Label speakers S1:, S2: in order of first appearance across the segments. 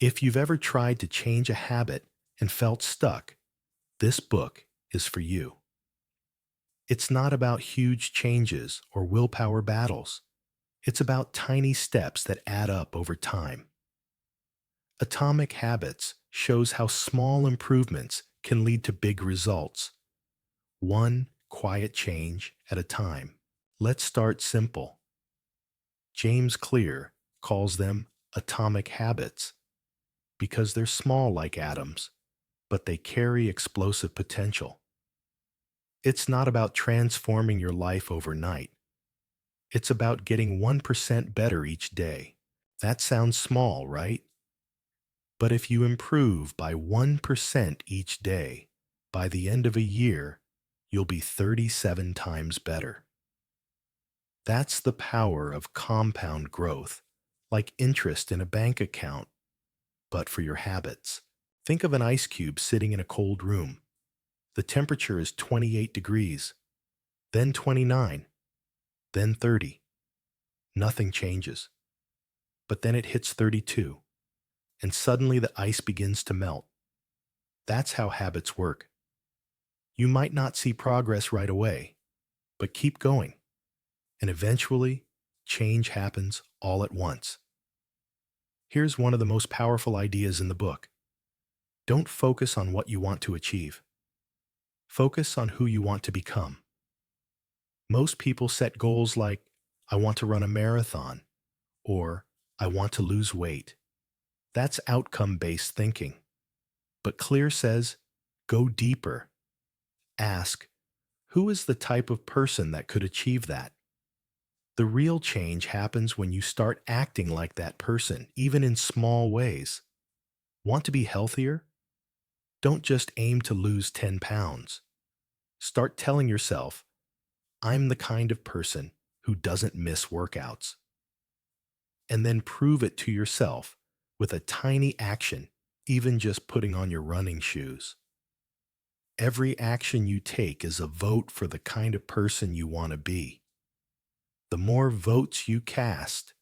S1: If you've ever tried to change a habit and felt stuck, this book is for you. It's not about huge changes or willpower battles. It's about tiny steps that add up over time. Atomic Habits shows how small improvements can lead to big results, one quiet change at a time. Let's start simple. James Clear calls them atomic habits because they're small like atoms, but they carry explosive potential. It's not about transforming your life overnight. It's about getting 1% better each day. That sounds small, right? But if you improve by 1% each day, by the end of a year, you'll be 37 times better. That's the power of compound growth, like interest in a bank account, but for your habits. Think of an ice cube sitting in a cold room. The temperature is 28 degrees, then 29, then 30. Nothing changes. But then it hits 32, and suddenly the ice begins to melt. That's how habits work. You might not see progress right away, but keep going, and eventually, change happens all at once. Here's one of the most powerful ideas in the book. Don't focus on what you want to achieve. Focus on who you want to become. Most people set goals like, I want to run a marathon, or I want to lose weight. That's outcome-based thinking. But Clear says, go deeper. Ask, who is the type of person that could achieve that? The real change happens when you start acting like that person, even in small ways. Want to be healthier? Don't just aim to lose 10 pounds. Start telling yourself, I'm the kind of person who doesn't miss workouts. And then prove it to yourself with a tiny action, even just putting on your running shoes. Every action you take is a vote for the kind of person you want to be. The more votes you cast,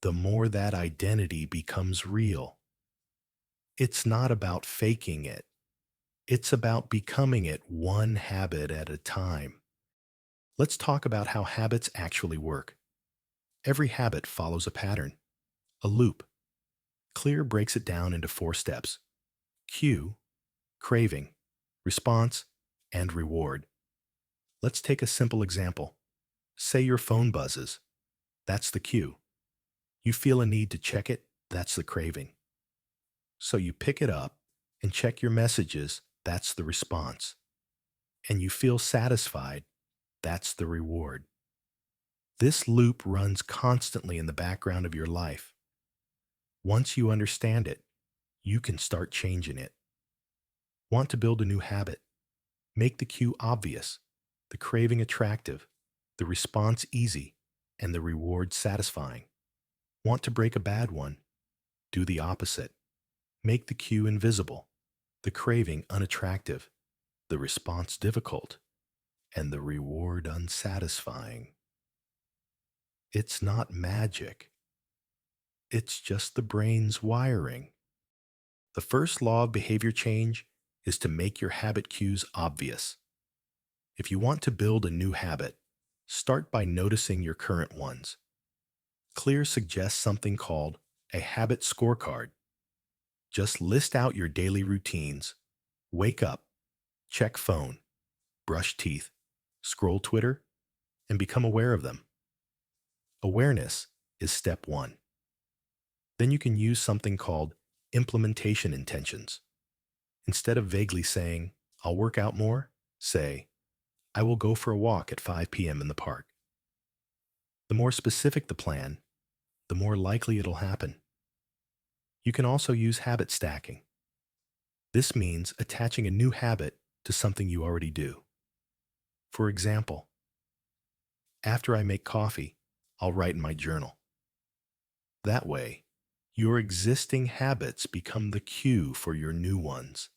S1: the more that identity becomes real. It's not about faking it. It's about becoming it one habit at a time. Let's talk about how habits actually work. Every habit follows a pattern, a loop. Clear breaks it down into 4 steps: cue, craving, response, and reward. Let's take a simple example. Say your phone buzzes. That's the cue. You feel a need to check it. That's the craving. So you pick it up and check your messages. That's the response. And you feel satisfied. That's the reward. This loop runs constantly in the background of your life. Once you understand it, you can start changing it. Want to build a new habit? Make the cue obvious, the craving attractive, the response easy, and the reward satisfying. Want to break a bad one? Do the opposite. Make the cue invisible, the craving unattractive, the response difficult, and the reward unsatisfying. It's not magic. It's just the brain's wiring. The first law of behavior change is to make your habit cues obvious. If you want to build a new habit, start by noticing your current ones. Clear suggests something called a habit scorecard. Just list out your daily routines. Wake up, check phone, brush teeth, scroll Twitter, and become aware of them. Awareness is step 1. Then you can use something called implementation intentions. Instead of vaguely saying, I'll work out more, say, I will go for a walk at 5 p.m. in the park. The more specific the plan, the more likely it'll happen. You can also use habit stacking. This means attaching a new habit to something you already do. For example, after I make coffee, I'll write in my journal. That way, your existing habits become the cue for your new ones.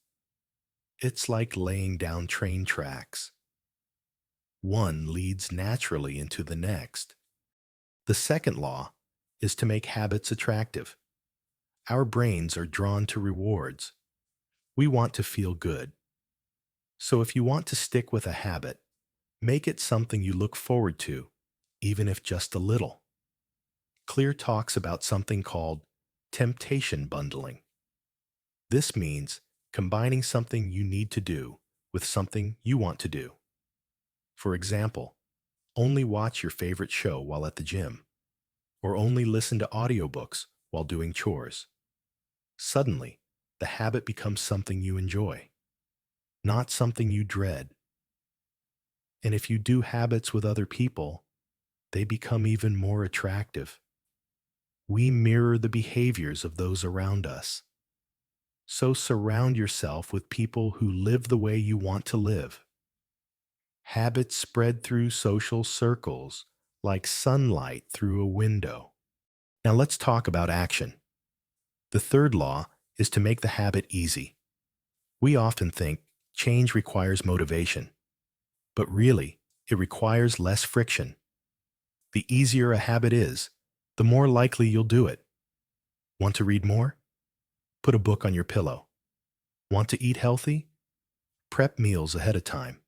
S1: It's like laying down train tracks. One leads naturally into the next. The second law is to make habits attractive. Our brains are drawn to rewards. We want to feel good. So if you want to stick with a habit, make it something you look forward to, even if just a little. Clear talks about something called temptation bundling. This means combining something you need to do with something you want to do. For example, only watch your favorite show while at the gym, or only listen to audiobooks while doing chores. Suddenly, the habit becomes something you enjoy, not something you dread. And if you do habits with other people, they become even more attractive. We mirror the behaviors of those around us. So surround yourself with people who live the way you want to live. Habits spread through social circles like sunlight through a window. Now let's talk about action. The third law is to make the habit easy. We often think change requires motivation, but really, it requires less friction. The easier a habit is, the more likely you'll do it. Want to read more? Put a book on your pillow. Want to eat healthy? Prep meals ahead of time.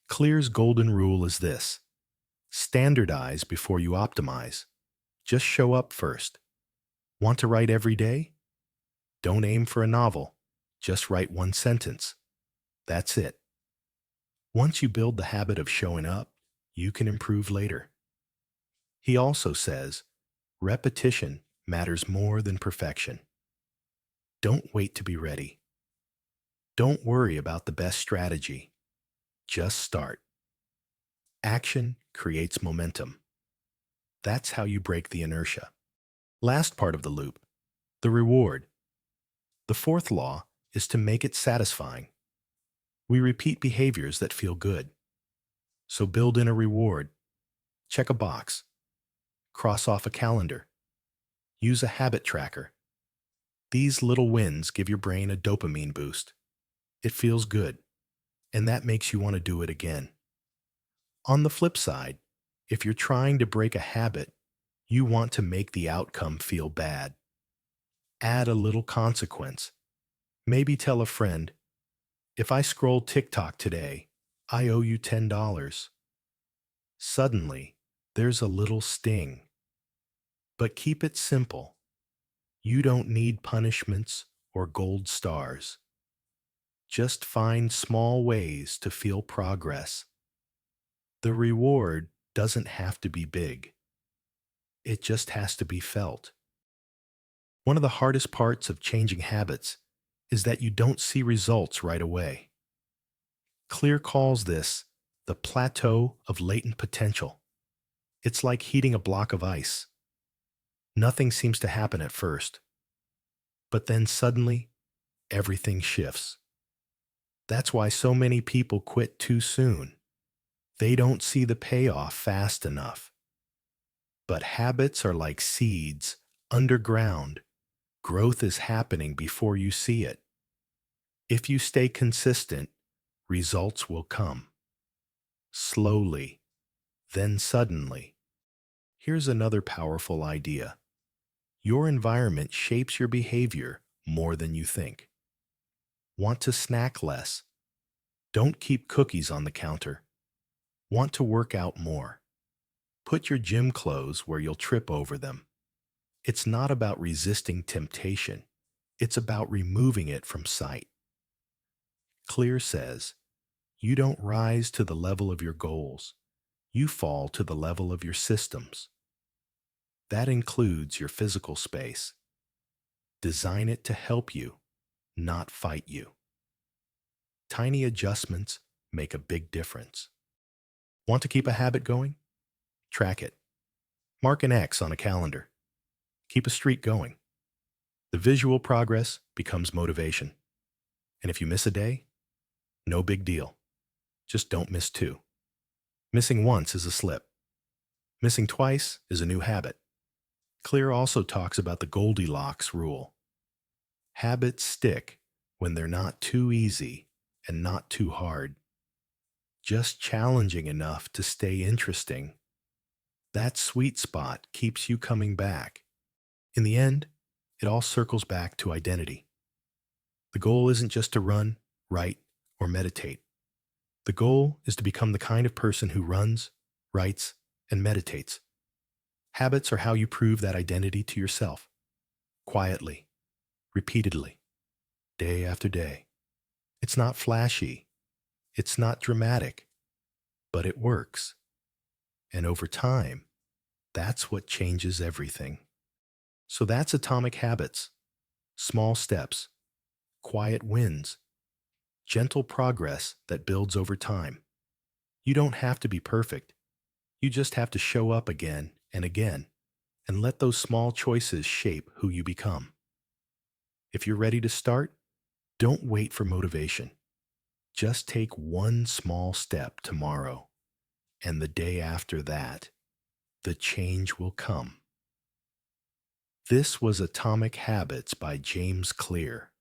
S1: Clear's golden rule is this: standardize before you optimize. Just show up first. Want to write every day? Don't aim for a novel. Just write one sentence. That's it. Once you build the habit of showing up, you can improve later. He also says, repetition matters more than perfection. Don't wait to be ready. Don't worry about the best strategy. Just start. Action creates momentum. That's how you break the inertia. Last part of the loop, the reward. The fourth law is to make it satisfying. We repeat behaviors that feel good. So build in a reward. Check a box. Cross off a calendar. Use a habit tracker. These little wins give your brain a dopamine boost. It feels good, and that makes you want to do it again. On the flip side, if you're trying to break a habit, you want to make the outcome feel bad. Add a little consequence. Maybe tell a friend, if I scroll TikTok today, I owe you $10. Suddenly, there's a little sting. But keep it simple. You don't need punishments or gold stars. Just find small ways to feel progress. The reward doesn't have to be big. It just has to be felt. One of the hardest parts of changing habits is that you don't see results right away. Clear calls this the plateau of latent potential. It's like heating a block of ice. Nothing seems to happen at first, but then suddenly, everything shifts. That's why so many people quit too soon. They don't see the payoff fast enough. But habits are like seeds underground. Growth is happening before you see it. If you stay consistent, results will come. Slowly, then suddenly. Here's another powerful idea. Your environment shapes your behavior more than you think. Want to snack less? Don't keep cookies on the counter. Want to work out more? Put your gym clothes where you'll trip over them. It's not about resisting temptation. It's about removing it from sight. Clear says, you don't rise to the level of your goals. You fall to the level of your systems. That includes your physical space. Design it to help you, not fight you. Tiny adjustments make a big difference. Want to keep a habit going? Track it. Mark an X on a calendar. Keep a streak going. The visual progress becomes motivation. And if you miss a day, no big deal. Just don't miss two. Missing once is a slip. Missing twice is a new habit. Clear also talks about the Goldilocks rule. Habits stick when they're not too easy and not too hard. Just challenging enough to stay interesting. That sweet spot keeps you coming back. In the end, It all circles back to identity. The goal isn't just to run, write, or meditate. The goal is to become the kind of person who runs, writes, and meditates. Habits are how you prove that identity to yourself. Quietly, repeatedly, day after day. It's not flashy. It's not dramatic. But it works. And over time, that's what changes everything. So that's Atomic Habits. Small steps, quiet wins, gentle progress that builds over time. You don't have to be perfect. You just have to show up again and again and let those small choices shape who you become. If you're ready to start, don't wait for motivation. Just take one small step tomorrow, and the day after that, the change will come. This was Atomic Habits by James Clear.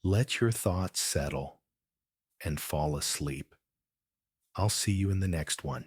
S1: Let your thoughts settle and fall asleep. I'll see you in the next one.